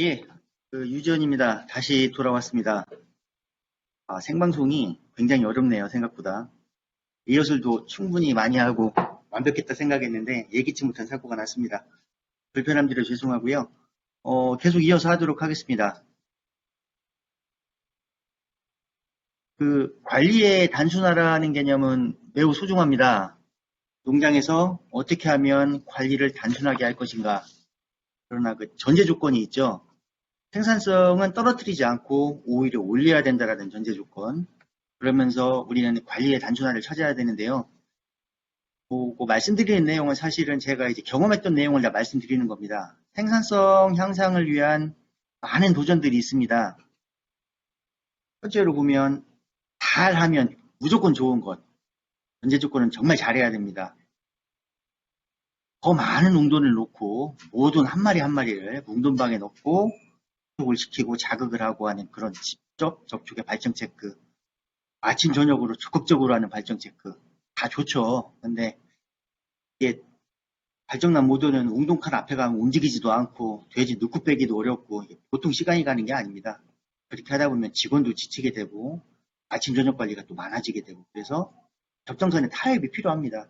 예, 유지원입니다. 다시 돌아왔습니다. 생방송이 굉장히 어렵네요, 생각보다. 리허설도 충분히 많이 하고 완벽했다 생각했는데 예기치 못한 사고가 났습니다. 불편함 드려 죄송하고요. 계속 이어서 하도록 하겠습니다. 관리의 단순화라는 개념은 매우 소중합니다. 농장에서 어떻게 하면 관리를 단순하게 할 것인가. 그러나 그 전제 조건이 있죠. 생산성은 떨어뜨리지 않고 오히려 올려야 된다라는 전제 조건. 그러면서 우리는 관리의 단순화를 찾아야 되는데요. 말씀드리는 내용은 사실은 제가 이제 경험했던 내용을 다 말씀드리는 겁니다. 생산성 향상을 위한 많은 도전들이 있습니다. 첫째로 보면 잘하면 무조건 좋은 것. 전제 조건은 정말 잘해야 됩니다. 더 많은 웅돈을 놓고 모든 한 마리 한 마리를 웅돈방에 넣고 접촉을 시키고 자극을 하고 하는 그런 직접 접촉의 발정 체크. 아침 저녁으로 적극적으로 하는 발정 체크. 다 좋죠. 근데 이게 발정난 모드는 웅동칸 앞에 가면 움직이지도 않고 돼지 넣고 빼기도 어렵고 보통 시간이 가는 게 아닙니다. 그렇게 하다 보면 직원도 지치게 되고 아침 저녁 관리가 또 많아지게 되고 그래서 적정선에 타협이 필요합니다.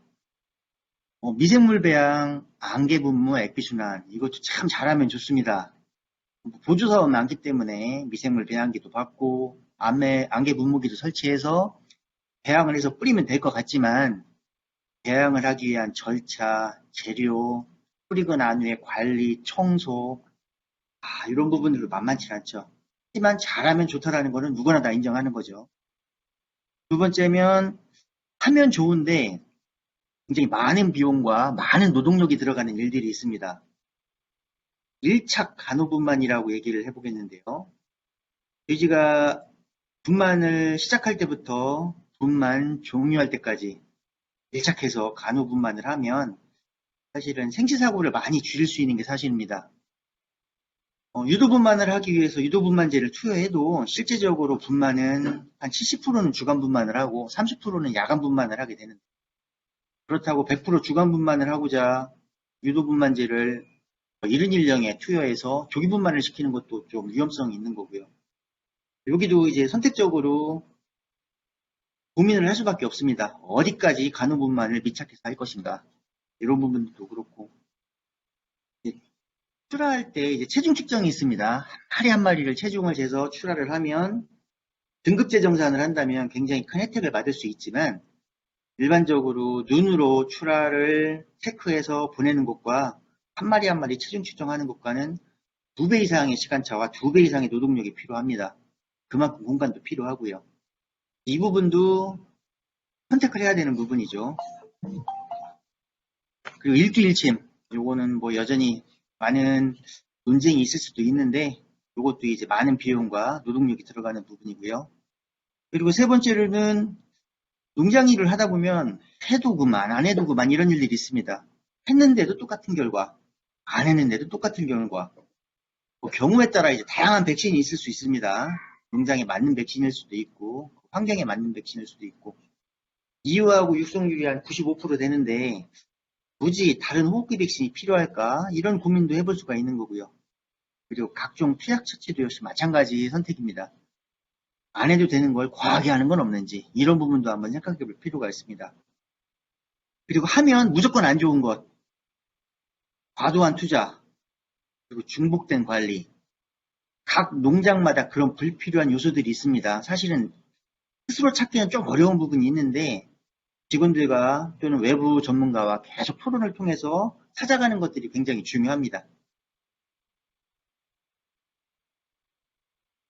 미생물 배양, 안개 분무, 액비순환 이것도 참 잘하면 좋습니다. 보조사업은 많기 때문에 미생물 배양기도 받고 안개 분무기도 설치해서 배양을 해서 뿌리면 될 것 같지만 배양을 하기 위한 절차, 재료, 뿌리고 난 후에 관리, 청소 이런 부분들도 만만치 않죠. 하지만 잘하면 좋다라는 거는 누구나 다 인정하는 거죠. 두 번째면 하면 좋은데 굉장히 많은 비용과 많은 노동력이 들어가는 일들이 있습니다. 1차 간호분만이라고 얘기를 해보겠는데요. 돼지가 분만을 시작할 때부터 분만 종료할 때까지 밀착해서 간호분만을 하면 사실은 생체사고를 많이 줄일 수 있는 게 사실입니다. 유도분만을 하기 위해서 유도분만제를 투여해도 실제적으로 분만은 한 70%는 주간분만을 하고 30%는 야간분만을 하게 되는데 그렇다고 100% 주간분만을 하고자 유도분만제를 이른 일령에 투여해서 조기분만을 시키는 것도 좀 위험성이 있는 거고요. 여기도 이제 선택적으로 고민을 할 수밖에 없습니다. 어디까지 간호분만을 밀착해서 할 것인가 이런 부분도 그렇고 출하할 때 이제 체중 측정이 있습니다. 한 마리 한 마리를 체중을 재서 출하를 하면 등급제 정산을 한다면 굉장히 큰 혜택을 받을 수 있지만 일반적으로 눈으로 출하를 체크해서 보내는 것과 한 마리 한 마리 체중 측정하는 것과는 2배 이상의 시간차와 2배 이상의 노동력이 필요합니다. 그만큼 공간도 필요하고요. 이 부분도 선택을 해야 되는 부분이죠. 그리고 일두일침, 요거는 뭐 여전히 많은 논쟁이 있을 수도 있는데 이것도 이제 많은 비용과 노동력이 들어가는 부분이고요. 그리고 세 번째로는 농장 일을 하다 보면 해도 그만 안 해도 그만 이런 일들이 있습니다. 했는데도 똑같은 결과, 안 했는데도 똑같은 결과. 경우에 따라 이제 다양한 백신이 있을 수 있습니다. 농장에 맞는 백신일 수도 있고 환경에 맞는 백신일 수도 있고 이유하고 육성률이 한 95% 되는데 굳이 다른 호흡기 백신이 필요할까? 이런 고민도 해볼 수가 있는 거고요. 그리고 각종 투약 처치도 역시 마찬가지 선택입니다. 안 해도 되는 걸 과하게 하는 건 없는지 이런 부분도 한번 생각해 볼 필요가 있습니다. 그리고 하면 무조건 안 좋은 것, 과도한 투자, 그리고 중복된 관리, 각 농장마다 그런 불필요한 요소들이 있습니다. 사실은 스스로 찾기는 좀 어려운 부분이 있는데 직원들과 또는 외부 전문가와 계속 토론을 통해서 찾아가는 것들이 굉장히 중요합니다.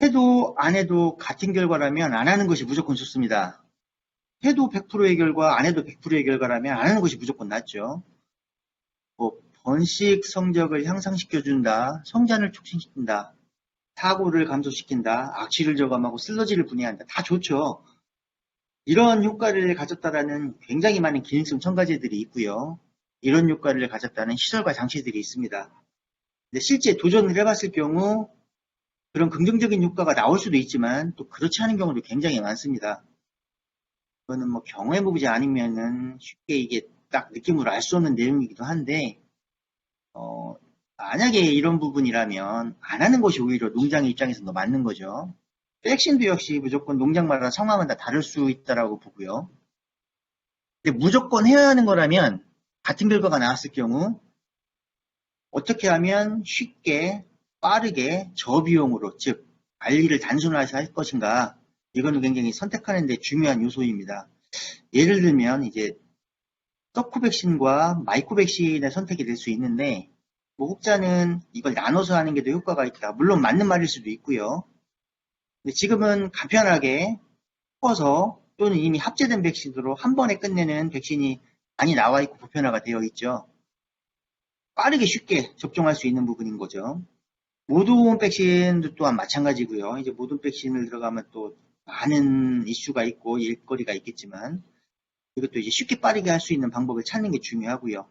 해도 안 해도 같은 결과라면 안 하는 것이 무조건 좋습니다. 해도 100%의 결과, 안 해도 100%의 결과라면 안 하는 것이 무조건 낫죠. 번식 성적을 향상시켜준다, 성장을 촉진시킨다, 사고를 감소시킨다, 악취를 저감하고 슬러지를 분해한다. 다 좋죠. 이런 효과를 가졌다라는 굉장히 많은 기능성 첨가제들이 있고요. 이런 효과를 가졌다는 시설과 장치들이 있습니다. 근데 실제 도전을 해봤을 경우 그런 긍정적인 효과가 나올 수도 있지만 또 그렇지 않은 경우도 굉장히 많습니다. 그거는 뭐 경험해보지 않으면은 쉽게 이게 딱 느낌으로 알 수 없는 내용이기도 한데 만약에 이런 부분이라면 안 하는 것이 오히려 농장의 입장에서 더 맞는 거죠. 백신도 역시 무조건 농장마다 상황은 다 다를 수 있다라고 보고요. 근데 무조건 해야 하는 거라면 같은 결과가 나왔을 경우 어떻게 하면 쉽게 빠르게 저비용으로, 즉 관리를 단순화할 것인가, 이거는 굉장히 선택하는 데 중요한 요소입니다. 예를 들면 이제 서쿠 백신과 마이코 백신의 선택이 될 수 있는데, 뭐 혹자는 이걸 나눠서 하는 게 더 효과가 있다, 물론 맞는 말일 수도 있고요. 근데 지금은 간편하게 섞어서 또는 이미 합제된 백신으로 한 번에 끝내는 백신이 많이 나와 있고 보편화가 되어 있죠. 빠르게 쉽게 접종할 수 있는 부분인 거죠. 모든 백신도 또한 마찬가지고요. 이제 모든 백신을 들어가면 또 많은 이슈가 있고 일거리가 있겠지만, 이것도 이제 쉽게 빠르게 할 수 있는 방법을 찾는 게 중요하고요.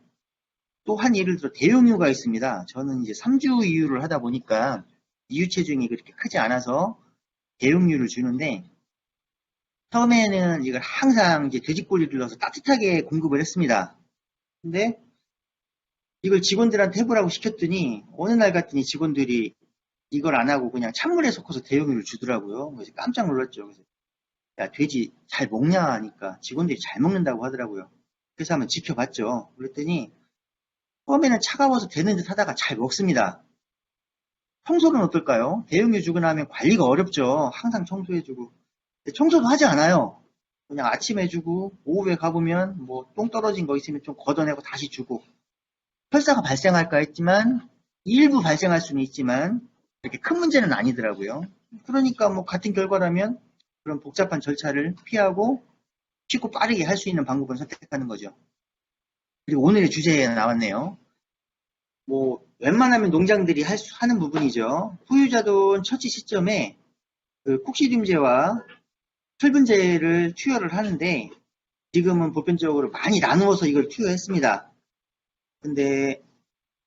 또 한 예를 들어 대용류가 있습니다. 저는 이제 3주 이유를 하다 보니까 이유 체중이 그렇게 크지 않아서 대용류를 주는데, 처음에는 이걸 항상 이제 돼지꼬리를 넣어서 따뜻하게 공급을 했습니다. 근데 이걸 직원들한테 해보라고 시켰더니 어느 날 갔더니 직원들이 이걸 안 하고 그냥 찬물에 섞어서 대용유를 주더라고요. 그래서 깜짝 놀랐죠. 그래서 야, 돼지 잘 먹냐 하니까 직원들이 잘 먹는다고 하더라고요. 그래서 한번 지켜봤죠. 그랬더니 처음에는 차가워서 되는 듯 하다가 잘 먹습니다. 청소는 어떨까요? 대용유 주고 나면 관리가 어렵죠. 항상 청소해주고. 청소도 하지 않아요. 그냥 아침에 주고 오후에 가보면 뭐 똥 떨어진 거 있으면 좀 걷어내고 다시 주고, 설사가 발생할까 했지만 일부 발생할 수는 있지만 이렇게 큰 문제는 아니더라고요. 그러니까 뭐 같은 결과라면 그런 복잡한 절차를 피하고 쉽고 빠르게 할 수 있는 방법을 선택하는 거죠. 그리고 오늘의 주제에 나왔네요. 뭐 웬만하면 농장들이 하는 부분이죠. 후유자돈 처치 시점에 그 콕시듐제와 철분제를 투여를 하는데, 지금은 보편적으로 많이 나누어서 이걸 투여했습니다. 근데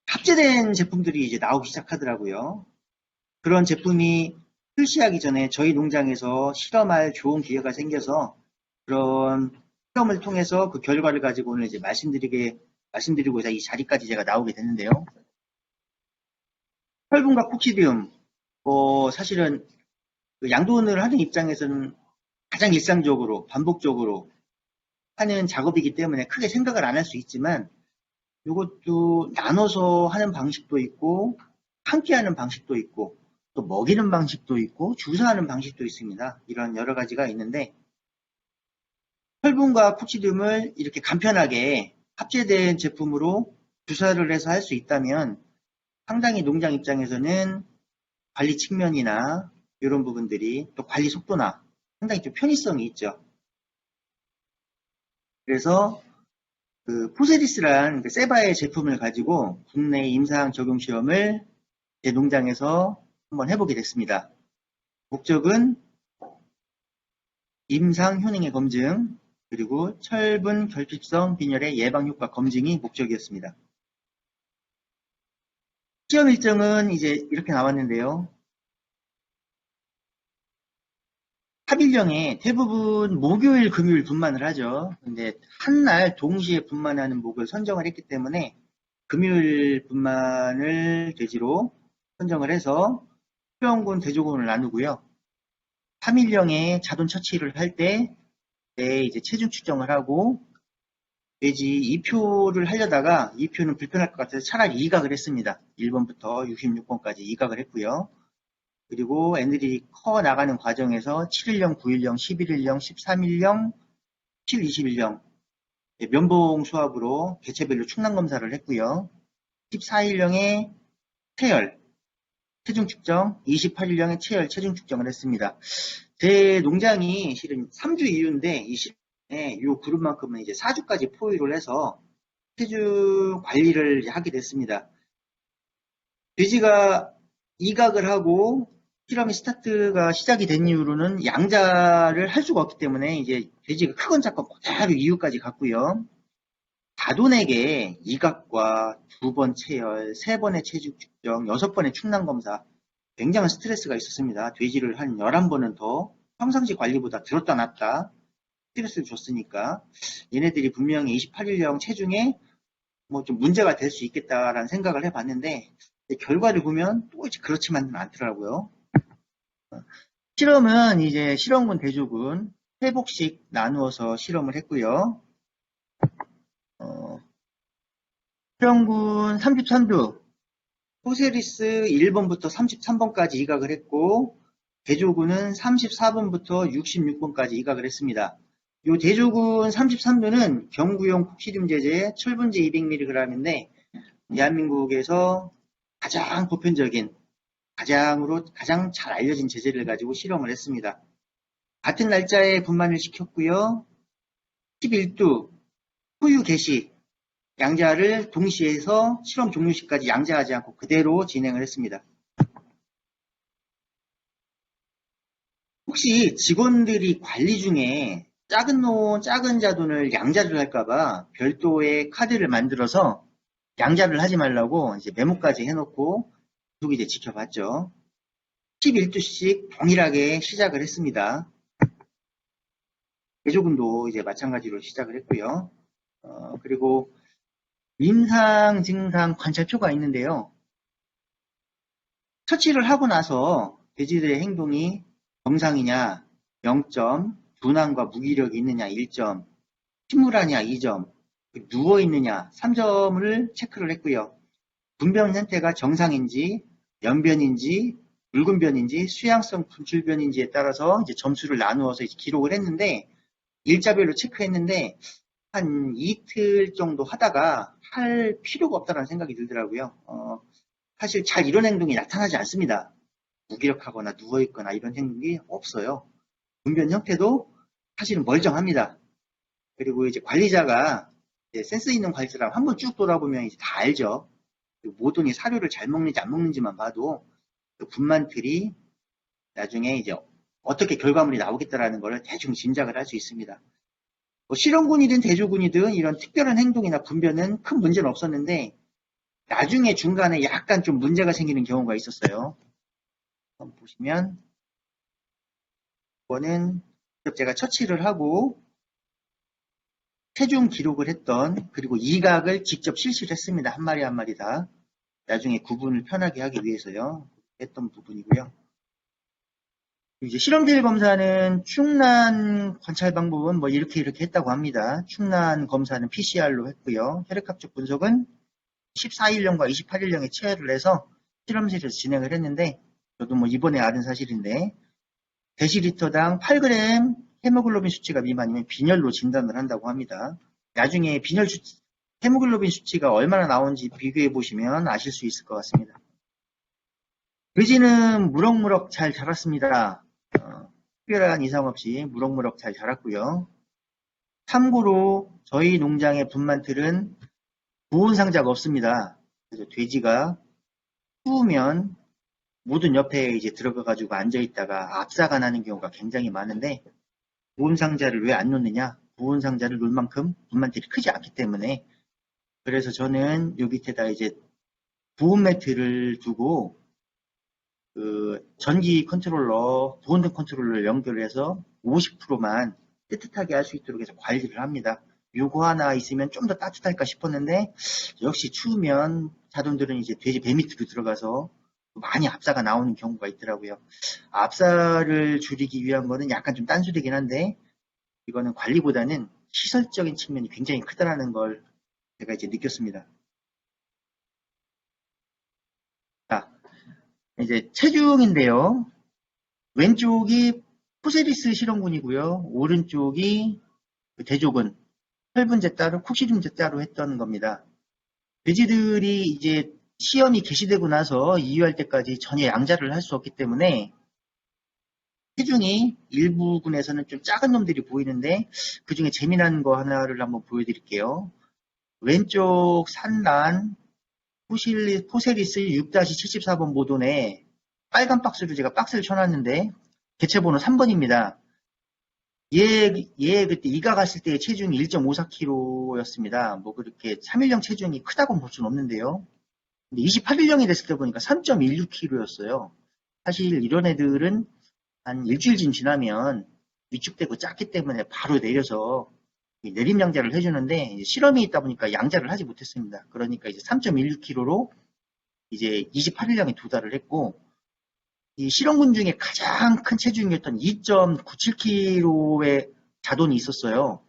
합제된 제품들이 이제 나오기 시작하더라고요. 그런 제품이 출시하기 전에 저희 농장에서 실험할 좋은 기회가 생겨서 그런 실험을 통해서 그 결과를 가지고 오늘 이제 말씀드리고자 이 자리까지 제가 나오게 됐는데요. 철분과 콕시듐, 사실은 그 양돈을 하는 입장에서는 가장 일상적으로 반복적으로 하는 작업이기 때문에 크게 생각을 안 할 수 있지만, 이것도 나눠서 하는 방식도 있고 함께 하는 방식도 있고 또 먹이는 방식도 있고 주사하는 방식도 있습니다. 이런 여러 가지가 있는데, 철분과 콕시듐을 이렇게 간편하게 합제된 제품으로 주사를 해서 할 수 있다면 상당히 농장 입장에서는 관리 측면이나 이런 부분들이, 또 관리 속도나 상당히 좀 편의성이 있죠. 그래서 그 포세리스란 그 세바의 제품을 가지고 국내 임상 적용 시험을 제 농장에서 한번 해보게 됐습니다. 목적은 임상 효능의 검증, 그리고 철분 결핍성 빈혈의 예방 효과 검증이 목적이었습니다. 시험 일정은 이제 이렇게 나왔는데요. 합일령에 대부분 목요일, 금요일 분만을 하죠. 근데 한날 동시에 분만하는 목을 선정을 했기 때문에 금요일 분만을 돼지로 선정을 해서 수평군, 대조군을 나누고요. 3일령에 자돈 처치를 할 때 이제 체중 측정을 하고, 돼지 2표를 하려다가 2표는 불편할 것 같아서 차라리 이각을 했습니다. 1번부터 66번까지 이각을 했고요. 그리고 애들이 커 나가는 과정에서 7일령, 9일령, 11일령, 13일령, 7, 21령 면봉 수압으로 개체별로 충남 검사를 했고요. 14일령에 체열, 체중 측정, 28일령에 체열, 체중 측정을 했습니다. 제 농장이 실은 3주 이후인데 이 시간에 이 그룹만큼은 이제 4주까지 포위를 해서 체중 관리를 하게 됐습니다. 돼지가 이각을 하고 실험이 스타트가 시작이 된 이후로는 양자를 할 수가 없기 때문에 이제 돼지가 크건 작건 그대로 이후까지 갔고요. 다돈에게 이각과 2번 체열, 3번의 체중 측정, 6번의 충남 검사, 굉장한 스트레스가 있었습니다. 돼지를 한 11번은 더 평상시 관리보다 들었다 놨다 스트레스를 줬으니까 얘네들이 분명히 28일령 체중에 뭐 좀 문제가 될 수 있겠다라는 생각을 해봤는데 결과를 보면 또 이제 그렇지만은 않더라고요. 실험은 이제 실험군, 대조군 3복씩 나누어서 실험을 했고요. 실험군 33두 포세리스 1번부터 33번까지 이각을 했고 대조군은 34번부터 66번까지 이각을 했습니다. 이 대조군 33두는 경구용 콕시륨 제제 철분제 200mg인데 대한민국에서 가장 보편적인 가장 잘 알려진 제제를 가지고 실험을 했습니다. 같은 날짜에 분만을 시켰고요. 11두 후유 개시 양자를 동시에 해서 실험 종료 시까지 양자하지 않고 그대로 진행을 했습니다. 혹시 직원들이 관리 중에 작은 자돈을 양자를 할까봐 별도의 카드를 만들어서 양자를 하지 말라고 이제 메모까지 해놓고 계속 이제 지켜봤죠. 11두씩 동일하게 시작을 했습니다. 대조군도 이제 마찬가지로 시작을 했고요. 그리고 임상 증상 관찰표가 있는데요. 처치를 하고 나서 돼지들의 행동이 정상이냐 0점, 둔함과 무기력이 있느냐 1점, 침울하냐 2점, 누워있느냐 3점을 체크를 했고요. 분변 형태가 정상인지 연변인지 붉은 변인지 수양성 분출변인지에 따라서 이제 점수를 나누어서 이제 기록을 했는데 일자별로 체크했는데 한 이틀 정도 하다가 할 필요가 없다는 생각이 들더라고요. 사실 잘 이런 행동이 나타나지 않습니다. 무기력하거나 누워있거나 이런 행동이 없어요. 분변 형태도 사실은 멀쩡합니다. 그리고 이제 관리자가 이제 센스 있는 관리자라면 한번 쭉 돌아보면 이제 다 알죠. 모든이 사료를 잘 먹는지 안 먹는지만 봐도 그 분만틀이 나중에 이제 어떻게 결과물이 나오겠다라는 걸 대충 짐작을 할 수 있습니다. 뭐 실험군이든 대조군이든 이런 특별한 행동이나 분변은 큰 문제는 없었는데 나중에 중간에 약간 좀 문제가 생기는 경우가 있었어요. 한번 보시면 이거는 제가 처치를 하고 체중 기록을 했던 그리고 이각을 직접 실시를 했습니다. 한 마리 한 마리 다. 나중에 구분을 편하게 하기 위해서요. 했던 부분이고요. 이제 실험질 검사는 충난 관찰 방법은 뭐 이렇게 했다고 합니다. 충난 검사는 PCR로 했고요. 혈액학적 분석은 14일령과 28일령에 체열을 해서 실험실에서 진행을 했는데 저도 뭐 이번에 알은 사실인데 데시리터당 8g 헤모글로빈 수치가 미만이면 빈혈로 진단을 한다고 합니다. 나중에 빈혈 헤모글로빈 수치가 얼마나 나오는지 비교해 보시면 아실 수 있을 것 같습니다. 돼지는 무럭무럭 잘 자랐습니다. 특별한 이상 없이 무럭무럭 잘 자랐고요. 참고로 저희 농장의 분만틀은 보온 상자가 없습니다. 그래서 돼지가 추우면 모든 옆에 이제 들어가가지고 앉아있다가 압사가 나는 경우가 굉장히 많은데 보온 상자를 왜 안 놓느냐? 보온 상자를 놓을 만큼 분만틀이 크지 않기 때문에 그래서 저는 요 밑에다 이제 보온 매트를 두고 그 전기 컨트롤러, 보온등 컨트롤러를 연결해서 50%만 뜨뜻하게 할 수 있도록 해서 관리를 합니다. 요거 하나 있으면 좀 더 따뜻할까 싶었는데 역시 추우면 자동들은 이제 돼지 배 밑으로 들어가서 많이 압사가 나오는 경우가 있더라고요. 압사를 줄이기 위한 거는 약간 좀 딴소리긴 한데 이거는 관리보다는 시설적인 측면이 굉장히 크다라는 걸 제가 이제 느꼈습니다. 자, 이제 체중인데요. 왼쪽이 포세리스 실험군이고요. 오른쪽이 대조군, 혈분제 따로, 콕시륨제 따로 했던 겁니다. 돼지들이 이제 시험이 개시되고 나서 이유할 때까지 전혀 양자를 할 수 없기 때문에 체중이 일부 군에서는 좀 작은 놈들이 보이는데 그 중에 재미난 거 하나를 한번 보여드릴게요. 왼쪽 산란 포세리스 6-74번 모돈에 빨간 박스로 제가 박스를 쳐놨는데 개체번호 3번입니다. 얘 그때 이가 갔을 때 체중이 1.54kg였습니다. 뭐 그렇게 3일령 체중이 크다고는 볼 수는 없는데요. 근데 28일령이 됐을 때 보니까 3.16kg였어요. 사실 이런 애들은 한 일주일쯤 지나면 위축되고 작기 때문에 바로 내려서 내림 양자를 해주는데 실험이 있다 보니까 양자를 하지 못했습니다. 그러니까 이제 3.16kg로 이제 28일량에 도달을 했고, 이 실험군 중에 가장 큰 체중이었던 2.97kg의 자돈이 있었어요.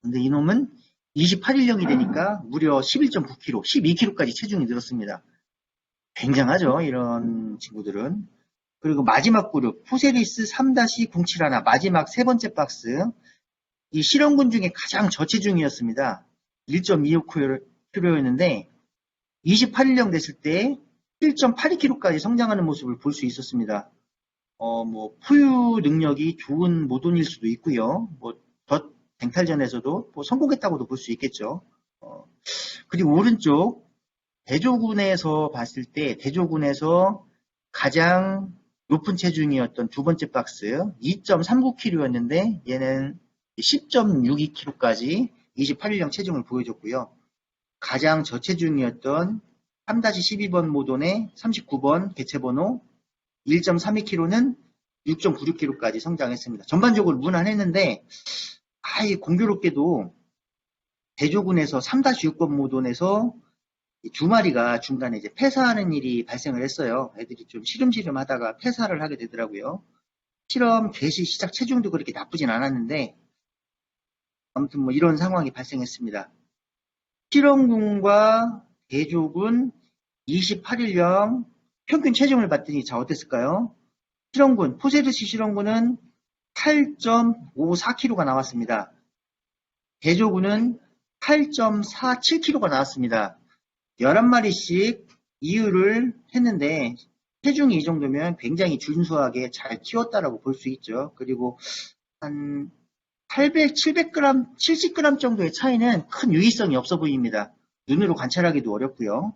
근데 이놈은 28일령이 되니까 무려 11.9kg, 12kg까지 체중이 늘었습니다. 굉장하죠, 이런 친구들은. 그리고 마지막 그룹, 포세리스 3-071, 마지막 세 번째 박스. 이 실험군 중에 가장 저체중이었습니다. 1.25kg였는데 28일령 됐을 때 1.82kg까지 성장하는 모습을 볼 수 있었습니다. 포유 능력이 좋은 모돈일 수도 있고요. 더 쟁탈전에서도 성공했다고도 볼 수 있겠죠. 그리고 오른쪽 대조군에서 봤을 때 대조군에서 가장 높은 체중이었던 두 번째 박스 2.39kg였는데 얘는 10.62kg까지 28일령 체중을 보여줬고요. 가장 저체중이었던 3-12번 모돈의 39번 개체번호 1.32kg는 6.96kg까지 성장했습니다. 전반적으로 무난했는데 공교롭게도 대조군에서 3-6번 모돈에서 두 마리가 중간에 이제 폐사하는 일이 발생을 했어요. 애들이 좀 시름시름 하다가 폐사를 하게 되더라고요. 실험 개시 시작 체중도 그렇게 나쁘진 않았는데 아무튼 이런 상황이 발생했습니다. 실험군과 대조군 28일령 평균 체중을 봤더니 자 어땠을까요? 실험군, 포세리스 실험군은 8.54kg가 나왔습니다. 대조군은 8.47kg가 나왔습니다. 11마리씩 이유를 했는데 체중이 이 정도면 굉장히 준수하게 잘 키웠다라고 볼 수 있죠. 그리고 한 800, 700g, 70g 정도의 차이는 큰 유의성이 없어 보입니다. 눈으로 관찰하기도 어렵고요.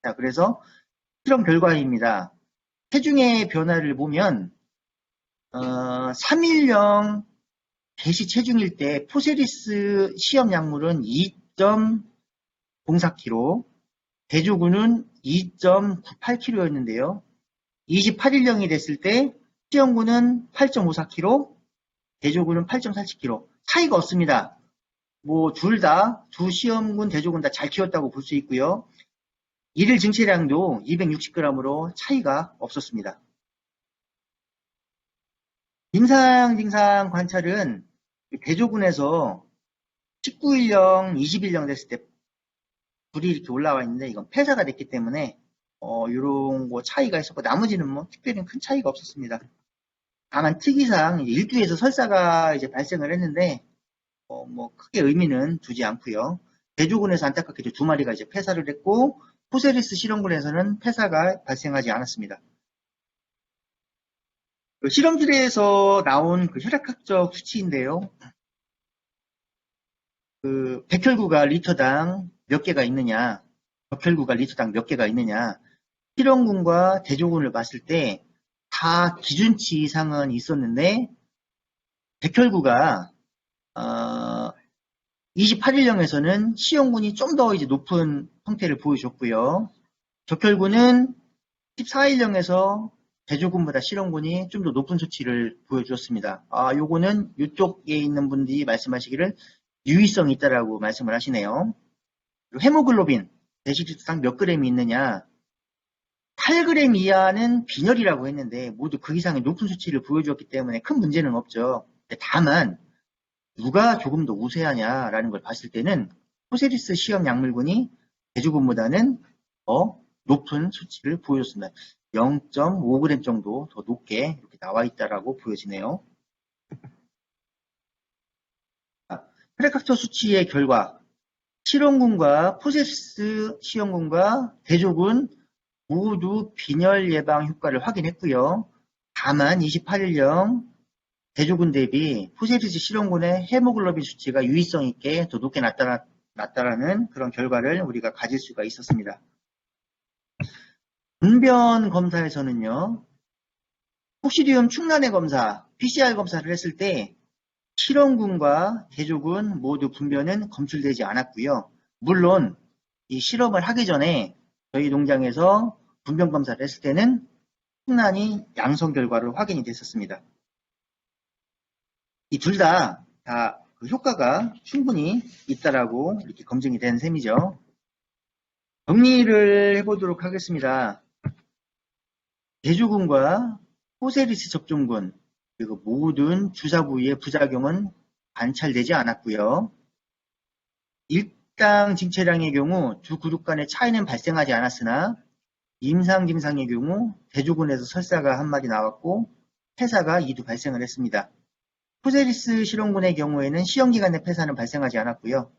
자, 그래서 실험 결과입니다. 체중의 변화를 보면 3일령 개시 체중일 때 포세리스 시험 약물은 2.04kg, 대조군은 2.98kg였는데요. 28일령이 됐을 때 시험군은 8.54kg, 대조군은 8.47kg. 차이가 없습니다. 두 시험군, 대조군 다 잘 키웠다고 볼 수 있고요. 일일 증체량도 260g으로 차이가 없었습니다. 임상 관찰은 대조군에서 19일령, 20일령 됐을 때 불이 이렇게 올라와 있는데 이건 폐사가 됐기 때문에 이런 거 차이가 있었고 나머지는 특별히 큰 차이가 없었습니다. 다만 특이상 일두에서 설사가 이제 발생을 했는데 크게 의미는 두지 않고요. 대조군에서 안타깝게도 두 마리가 이제 폐사를 했고 포세리스 실험군에서는 폐사가 발생하지 않았습니다. 실험실에서 나온 혈액학적 수치인데요. 백혈구가 리터당 몇 개가 있느냐, 적혈구가 리터당 몇 개가 있느냐, 실험군과 대조군을 봤을 때 다 기준치 이상은 있었는데 백혈구가 28일령에서는 시험군이 좀 더 이제 높은 형태를 보여줬고요. 적혈구는 14일령에서 대조군보다 실험군이 좀 더 높은 수치를 보여주었습니다. 요거는 이쪽에 있는 분들이 말씀하시기를 유의성이 있다라고 말씀을 하시네요. 헤모글로빈, 데시리터당 몇 그램이 있느냐, 8g 이하는 빈혈이라고 했는데 모두 그 이상의 높은 수치를 보여주었기 때문에 큰 문제는 없죠. 다만 누가 조금 더 우세하냐라는 걸 봤을 때는 포세리스 시험 약물군이 대조군보다는 더 높은 수치를 보여줬습니다. 0.5g 정도 더 높게 이렇게 나와 있다라고 보여지네요. 혈액학적 수치의 결과 실험군과 포세리스 시험군과 대조군 모두 빈혈 예방 효과를 확인했고요. 다만 28일령 대조군 대비 포세리스 실험군의 헤모글로빈 수치가 유의성 있게 더 높게 났다라는 그런 결과를 우리가 가질 수가 있었습니다. 분변 검사에서는요. 폭시디움 충란의 검사, PCR 검사를 했을 때 실험군과 대조군 모두 분변은 검출되지 않았고요. 물론 이 실험을 하기 전에 저희 농장에서 분변 검사를 했을 때는 충란이 양성 결과로 확인이 됐었습니다. 이 둘 다 그 효과가 충분히 있다라고 이렇게 검증이 된 셈이죠. 정리를 해보도록 하겠습니다. 대조군과 포세리스 접종군 그리고 모든 주사 부위의 부작용은 관찰되지 않았고요. 일당 징체량의 경우 두 그룹 간의 차이는 발생하지 않았으나 임상 증상의 경우 대조군에서 설사가 한 마리 나왔고 폐사가 2두 발생을 했습니다. 포세리스 실험군의 경우에는 시험기간 내 폐사는 발생하지 않았고요.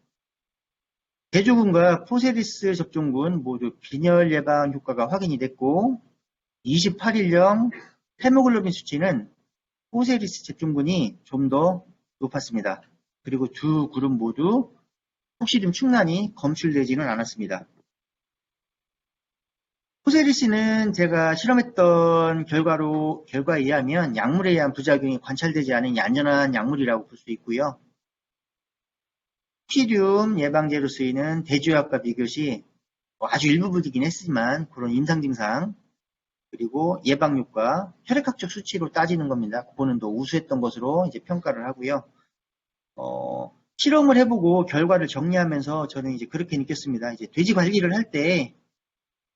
대조군과 포세리스 접종군 모두 빈혈 예방 효과가 확인이 됐고 28일령 헤모글로빈 수치는 포세리스 접종군이 좀 더 높았습니다. 그리고 두 그룹 모두 폭시륨 충난이 검출되지는 않았습니다. 포세리스는 제가 실험했던 결과에 의하면 약물에 의한 부작용이 관찰되지 않은 안전한 약물이라고 볼 수 있고요. 폭시륨 예방제로 쓰이는 대조약과 비교시 아주 일부분이긴 했지만 그런 임상 증상 그리고 예방효과, 혈액학적 수치로 따지는 겁니다. 그거는 더 우수했던 것으로 이제 평가를 하고요. 실험을 해보고 결과를 정리하면서 저는 이제 그렇게 느꼈습니다. 이제 돼지 관리를 할 때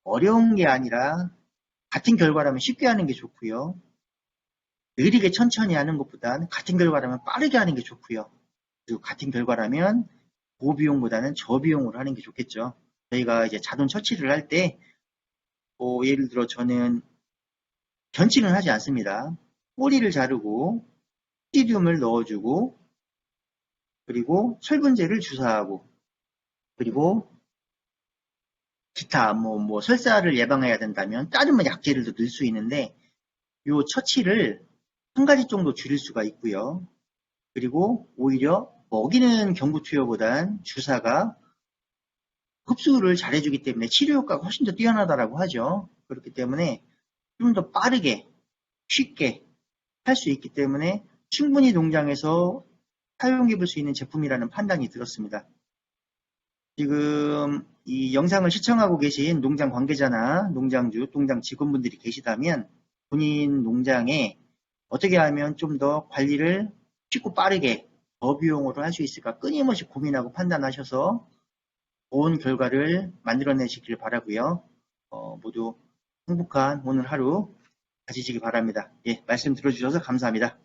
어려운 게 아니라 같은 결과라면 쉽게 하는 게 좋고요. 느리게 천천히 하는 것보다는 같은 결과라면 빠르게 하는 게 좋고요. 그리고 같은 결과라면 고비용보다는 저비용으로 하는 게 좋겠죠. 저희가 이제 자동 처치를 할 때 예를 들어 저는 변치는 하지 않습니다. 꼬리를 자르고 시리움을 넣어주고 그리고 철분제를 주사하고 그리고 기타 설사를 예방해야 된다면 다른 약제를 더 넣을 수 있는데 이 처치를 한 가지 정도 줄일 수가 있고요. 그리고 오히려 먹이는 경구투여보단 주사가 흡수를 잘해주기 때문에 치료 효과가 훨씬 더 뛰어나다라고 하죠. 그렇기 때문에 좀 더 빠르게 쉽게 할 수 있기 때문에 충분히 농장에서 사용해 볼 수 있는 제품이라는 판단이 들었습니다. 지금 이 영상을 시청하고 계신 농장 관계자나 농장주, 농장 직원분들이 계시다면 본인 농장에 어떻게 하면 좀 더 관리를 쉽고 빠르게 저비용으로 할 수 있을까 끊임없이 고민하고 판단하셔서 좋은 결과를 만들어내시길 바라고요. 모두 행복한 오늘 하루 가지시기 바랍니다. 예, 말씀 들어주셔서 감사합니다.